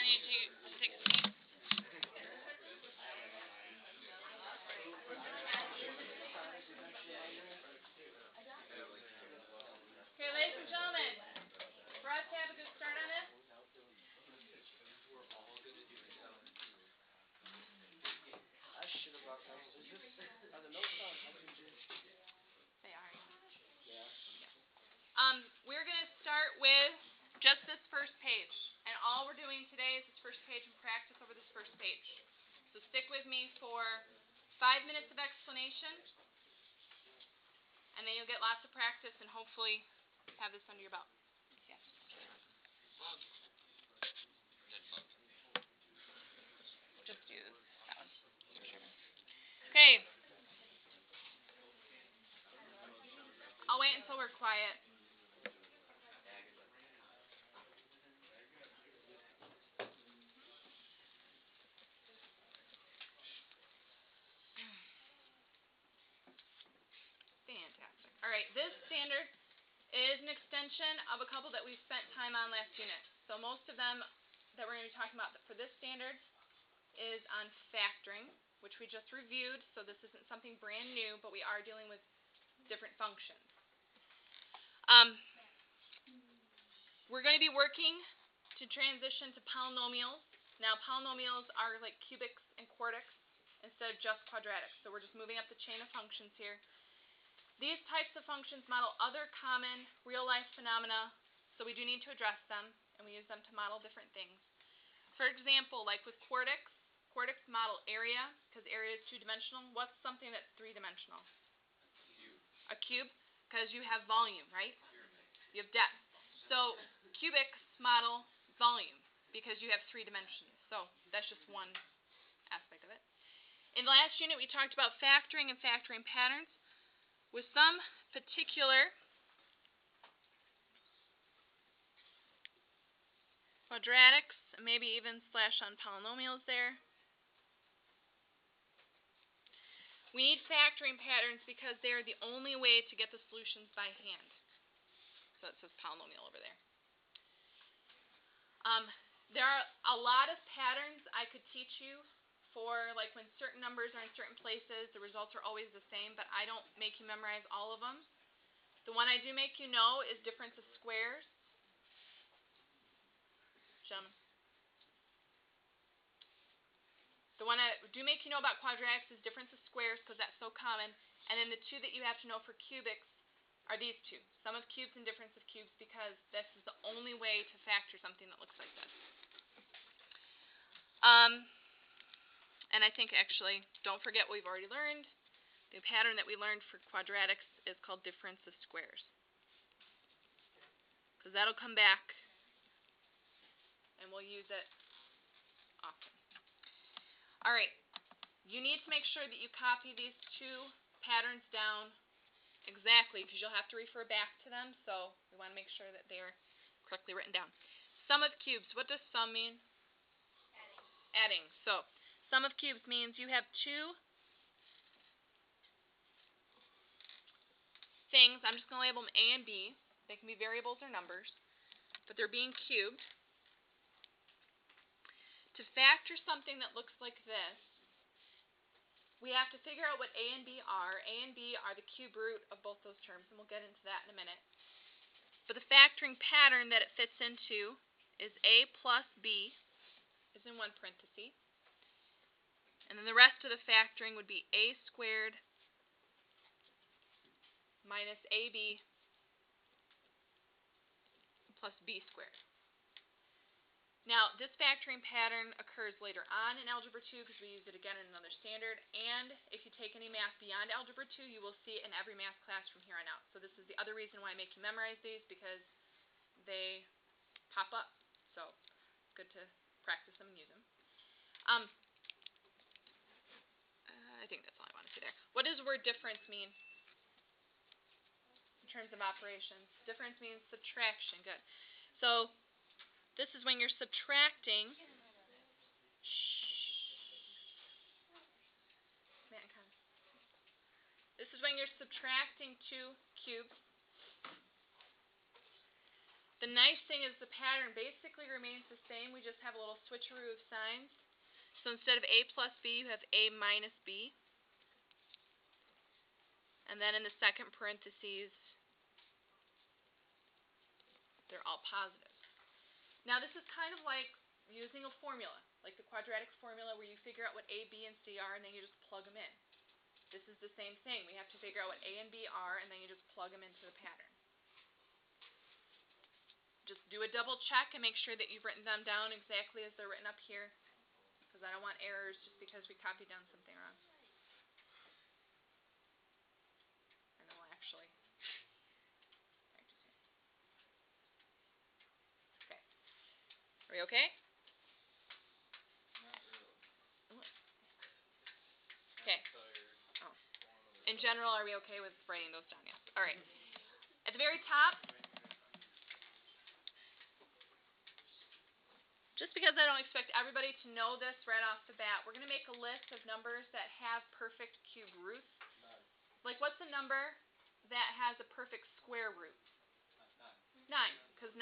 need to take a seat. Okay, ladies and gentlemen, for us to have a good start on this, I should have brought those. Are the notes on algII? they are. Yeah. We're going to start with just this first page. And all we're doing today is this first page and practice over this first page. So stick with me for 5 minutes of explanation. And then you'll get lots of practice and hopefully have this under your belt. Yeah. Just do that one. Okay. I'll wait until we're quiet. Fantastic. All right, this standard is an extension of a couple that we've spent time on last unit. So most of them that we're going to be talking about for this standard is on factoring, which we just reviewed. So this isn't something brand new, but we are dealing with different functions. We're going to be working to transition to polynomials. Now, polynomials are like cubics and quartics instead of just quadratics. So we're just moving up the chain of functions here. These types of functions model other common real-life phenomena, so we do need to address them, and we use them to model different things. For example, like with quartics, quartics model area, because area is two-dimensional. What's something that's three-dimensional? A cube, because you have volume, right? You have depth. So cubics model volume, because you have 3 dimensions. So that's just one aspect of it. In the last unit, we talked about factoring and factoring patterns with some particular quadratics, maybe even slash on polynomials there. We need factoring patterns because they are the only way to get the solutions by hand. So it says polynomial over there. There are a lot of patterns I could teach you for like when certain numbers are in certain places, the results are always the same, but I don't make you memorize all of them. The one I do make you know is difference of squares. Gentlemen. The one I do make you know about quadratics is difference of squares because that's so common. And then the two that you have to know for cubics are these two. Sum of cubes and difference of cubes because this is the only way to factor something that looks like this. And I think actually, don't forget what we've already learned. The pattern that we learned for quadratics is called difference of squares. Because that'll come back and we'll use it often. Alright, you need to make sure that you copy these two patterns down exactly because you'll have to refer back to them, so we want to make sure that they're correctly written down. Sum of cubes, what does sum mean? Adding. So, sum of cubes means you have two things. I'm just going to label them A and B. They can be variables or numbers, but they're being cubed. To factor something that looks like this, we have to figure out what A and B are. A and B are the cube root of both those terms, and we'll get into that in a minute. But the factoring pattern that it fits into is A plus B is in one parenthesis. And then the rest of the factoring would be A squared minus AB plus B squared. Now, this factoring pattern occurs later on in Algebra 2 because we use it again in another standard. And if you take any math beyond Algebra 2, you will see it in every math class from here on out. So this is the other reason why I make you memorize these because they pop up. So it's good to practice them and use them. I think that's all I want to say there. What does the word difference mean in terms of operations? Difference means subtraction. Good. So this is when you're subtracting. This is when you're subtracting two cubes. The nice thing is the pattern basically remains the same. We just have a little switcheroo of signs. So instead of A plus B, you have A minus B. And then in the second parentheses, they're all positive. Now this is kind of like using a formula, like the quadratic formula where you figure out what A, B, and C are and then you just plug them in. This is the same thing. We have to figure out what A and B are and then you just plug them into the pattern. Just do a double check and make sure that you've written them down exactly as they're written up here, because I don't want errors just because we copied down something wrong. And then we'll actually practice it. Okay. Are we okay? Not really. Okay. Oh. In general, are we okay with writing those down? Yes. All right. At the very top, just because I don't expect everybody to know this right off the bat, we're going to make a list of numbers that have perfect cube roots. Like, what's a number that has a perfect square root? 9. Because 9,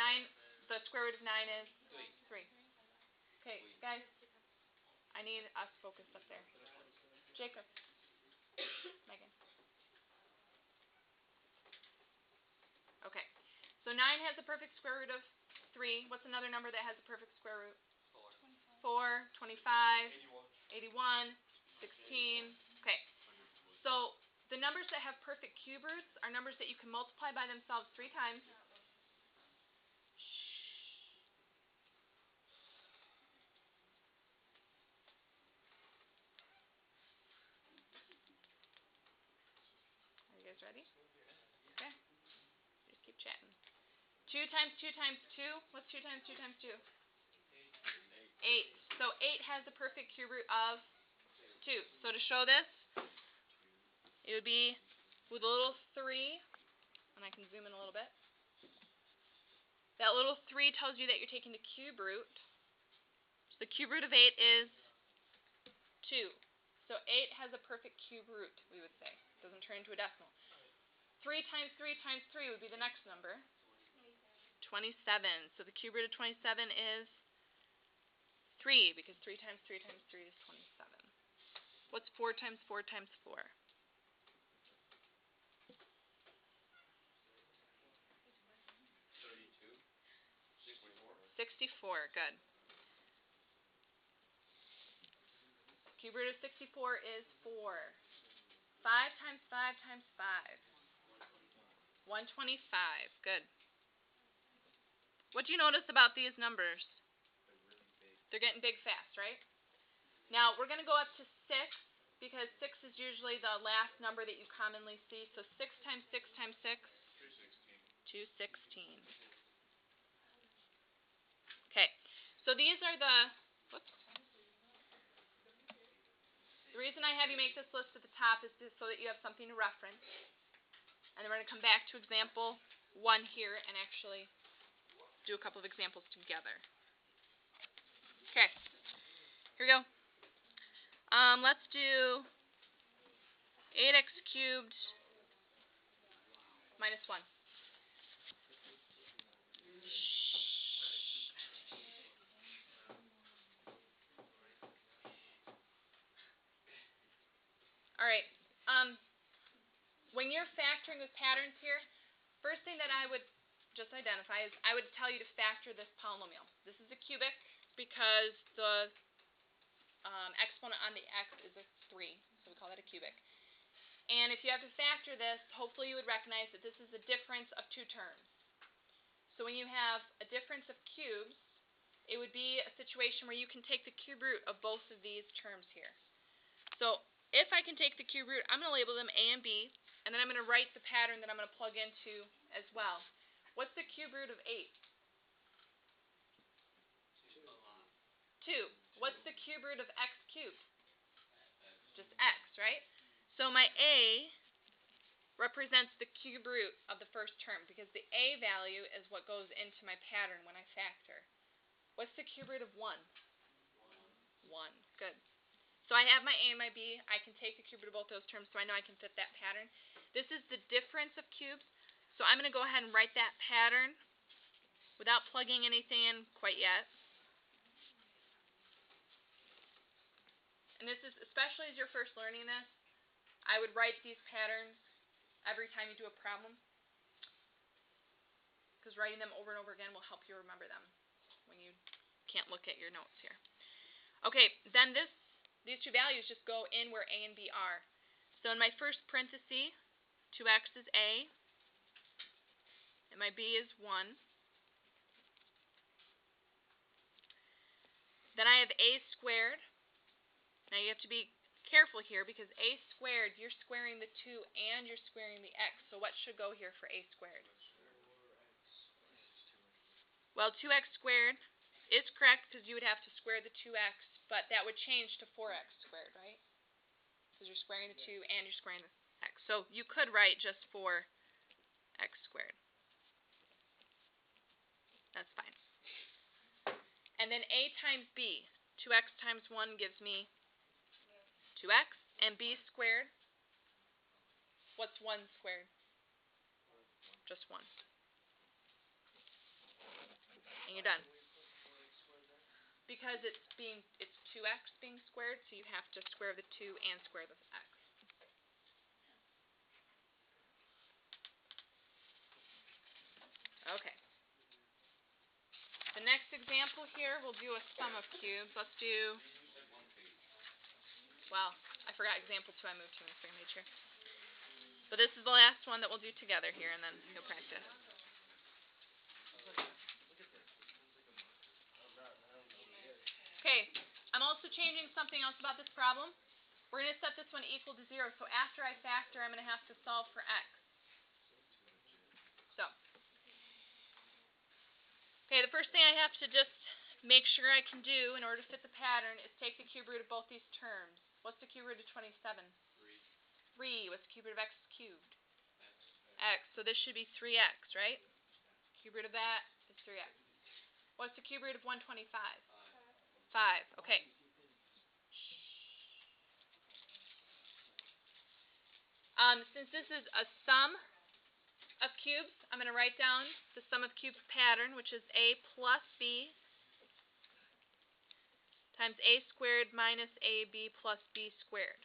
the square root of 9 is 3. Okay, guys, I need us focused up there. Jacob. Megan. Okay. So 9 has a perfect square root of 3. What's another number that has a perfect square root? 4, 25, 81, 16. Okay. So the numbers that have perfect cube roots are numbers that you can multiply by themselves 3 times. Are you guys ready? Okay. Just keep chatting. 2 times 2 times 2. What's 2 times 2 times 2? 8. So 8 has a perfect cube root of 2. So to show this, it would be with a little 3, and I can zoom in a little bit. That little 3 tells you that you're taking the cube root. So the cube root of 8 is 2. So 8 has a perfect cube root, we would say. It doesn't turn into a decimal. 3 times 3 times 3 would be the next number. 27. So the cube root of 27 is 3, because 3 times 3 times 3 is 27. What's 4 times 4 times 4? 64, good. Cube root of 64 is 4. 5 times 5 times 5. 125, good. What do you notice about these numbers? They're getting big fast, right? Now, we're going to go up to 6, because 6 is usually the last number that you commonly see. So 6 times 6 times 6? 216. Okay, so these are the, whoops. The reason I have you make this list at the top is just so that you have something to reference. And then we're going to come back to example 1 here and actually do a couple of examples together. Okay, here we go. Let's do 8x cubed minus 1. All right. When you're factoring with patterns here, first thing that I would just identify is I would tell you to factor this polynomial. This is a cubic because the exponent on the x is a 3, so we call that a cubic. And if you have to factor this, hopefully you would recognize that this is a difference of 2 terms. So when you have a difference of cubes, it would be a situation where you can take the cube root of both of these terms here. So if I can take the cube root, I'm going to label them A and B, and then I'm going to write the pattern that I'm going to plug into as well. What's the cube root of 8? 2. What's the cube root of x cubed? Just x, right? So my A represents the cube root of the first term, because the A value is what goes into my pattern when I factor. What's the cube root of 1? 1. Good. So I have my A and my B. I can take the cube root of both those terms, so I know I can fit that pattern. This is the difference of cubes. So I'm going to go ahead and write that pattern. without plugging anything in quite yet. And this is, especially as you're first learning this, I would write these patterns every time you do a problem, because writing them over and over again will help you remember them when you can't look at your notes here. Okay, then these two values just go in where A and B are. So in my first parenthesis, 2x is A, and my B is 1. Then I have A squared. Now you have to be careful here because A squared, you're squaring the 2 and you're squaring the x. So what should go here for A squared? Well, 2x squared is correct because you would have to square the 2x, but that would change to 4x squared, right? Because you're squaring the 2 and you're squaring the x. So you could write just 4x squared. That's fine. And then A times B. 2x times 1 gives me 2x. And B squared, what's 1 squared? Just 1. And you're done. Because it's 2x being squared, so you have to square the 2 and square the x. Okay. The next example here, we'll do a sum of cubes. Let's do, well, I forgot example 2 I moved to in the second page here. So this is the last one that we'll do together here, and then you'll practice. Okay, I'm also changing something else about this problem. We're going to set this one equal to 0, so after I factor, I'm going to have to solve for x. So, okay, the first thing I have to just make sure I can do in order to fit the pattern is take the cube root of both these terms. What's the cube root of 27? 3. What's the cube root of x cubed? X. So this should be 3x, right? Cube root of that is 3x. What's the cube root of 125? 5. Okay. Since this is a sum of cubes, I'm going to write down the sum of cubes pattern, which is a plus b times a squared minus ab plus b squared.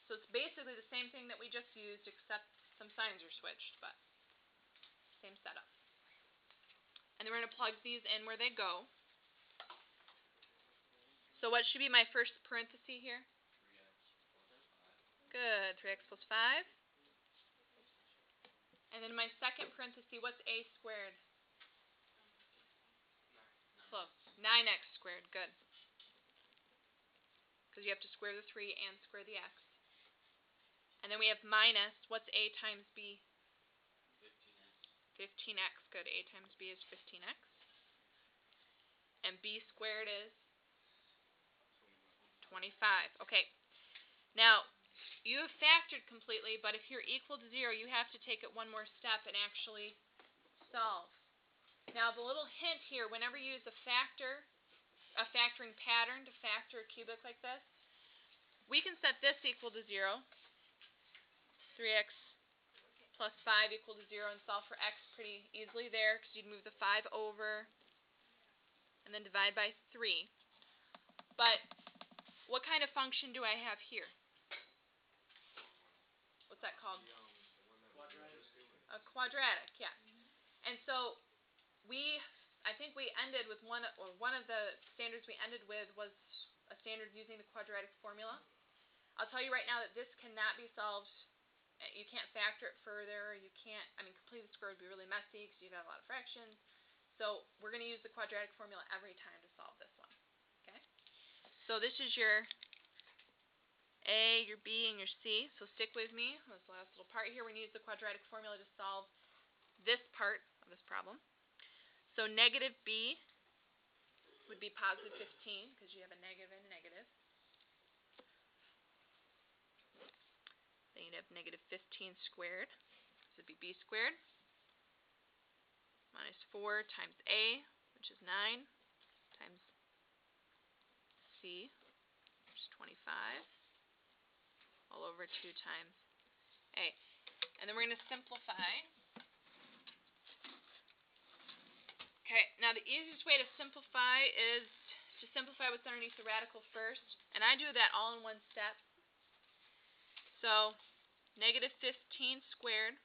So it's basically the same thing that we just used, except some signs are switched, but same setup. And then we're going to plug these in where they go. So what should be my first parenthesis here? Good. 3x plus 5. And then my second parenthesis, what's a squared? Close. 9x squared. Good. Because you have to square the 3 and square the x. And then we have minus, what's a times b? 15x. Good. A times b is 15x. And b squared is 25. Okay. Now, you have factored completely, but if you're equal to 0, you have to take it one more step and actually solve. Now, the little hint here, whenever you use a factoring pattern to factor a cubic like this, we can set this equal to 0, 3x plus 5 equal to 0, and solve for x pretty easily there, because you'd move the 5 over and then divide by 3. But what kind of function do I have here? What's that called? A quadratic, yeah. And so I think we ended with one of the standards we ended with was a standard using the quadratic formula. I'll tell you right now that this cannot be solved. You can't factor it further. You can't, completely square would be really messy because you've got a lot of fractions. So we're going to use the quadratic formula every time to solve this one. Okay? So this is your A, your B, and your C. So stick with me. This last little part here, we're going to use the quadratic formula to solve this part of this problem. So negative B would be positive 15 because you have a negative and a negative. Then you'd have negative 15 squared. This would be b squared minus 4 times a, which is 9, times c, which is 25, all over 2 times a. And then we're going to simplify. Okay, now the easiest way to simplify is to simplify what's underneath the radical first. And I do that all in one step. So, negative 15 squared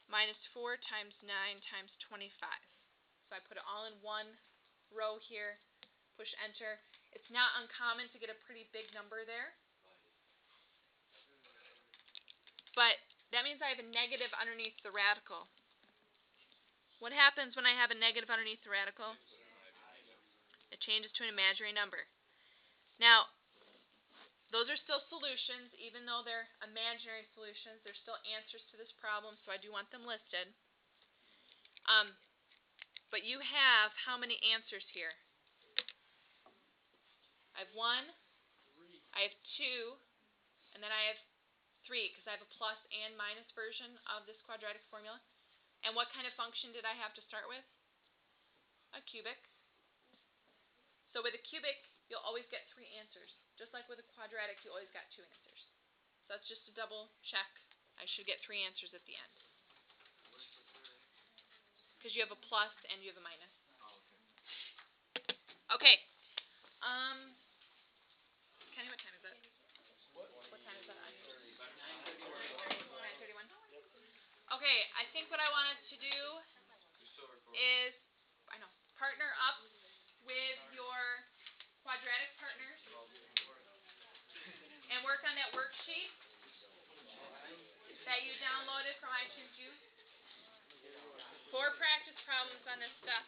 minus 4 times 9 times 25. So I put it all in one row here, push enter. It's not uncommon to get a pretty big number there. But that means I have a negative underneath the radical. What happens when I have a negative underneath the radical? It changes to an imaginary number. Now, those are still solutions, even though they're imaginary solutions. They're still answers to this problem, so I do want them listed. But you have how many answers here? I have 1, I have 2, and then I have 3, because I have a plus and minus version of this quadratic formula. And what kind of function did I have to start with? A cubic. So with a cubic, you'll always get 3 answers. Just like with a quadratic, you always got 2 answers. So that's just a double check. I should get 3 answers at the end. Because you have a plus and you have a minus. Okay. Kenny, what time is it? What time is that on you? 9:31. Okay, I think what I wanted to do is, partner up with your quadratic partners and work on that worksheet that you downloaded from iTunes U. 4 practice problems on this stuff.